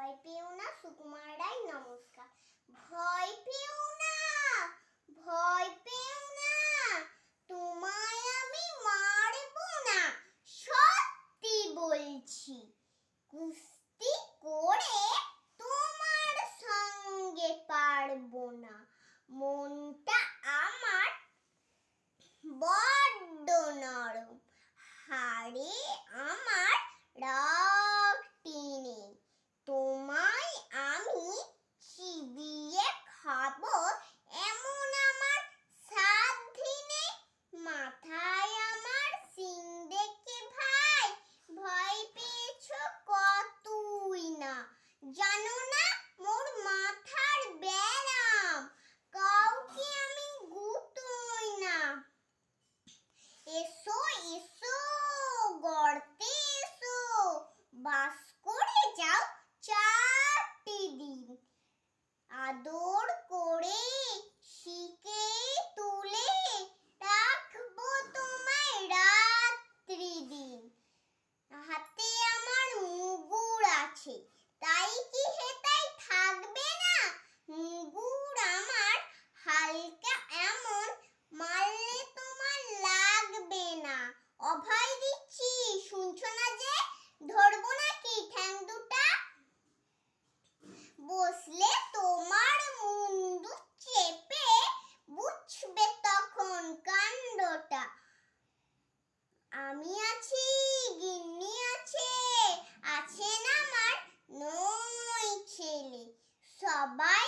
ভয় পেও না। সুকুমার রায়, নমস্কার। ভয় পেও না, ভয় পেও না, তোমায় আমি মারবো না, সত্যি বলছি। কুস্তি করে তোমার সঙ্গে পারবো না। মনটা আমার বড্ড নরম, হাড়ে আমার রক্তি নেই। তোমায় আমি চিবিয়ে খাবো এমন আমার সাধ্যি নেই। মাথায় আমার সিং দেখে ভাই ভয় পেয়েছো কতই না। জানো না মোর মাথার ব্যারাম, কাউকে আমি গুতোই না। এসো এসো গর্তে এসো, বাস করে যাও 4টি দিন। আদর করে শিকে তুলে রাখবো তোমায় রাত্রি দিন। হাতে আমার মুগুর আছে, তাই কি হেতাই থাকবে না? মুগুর আমার হালকা এমন, মারলে তোমার লাগবে না। অভয় দিচ্ছি, শুনছো না যে? ধরবো নাকি ঠ্যাং দুটা? বসলে তোমার মুন্ডু চেপে বুঝবে তখন কাণ্ডটা। আমি আছি, গিন্নি আছে, আছেন আমার 9 ছেলে। সবাই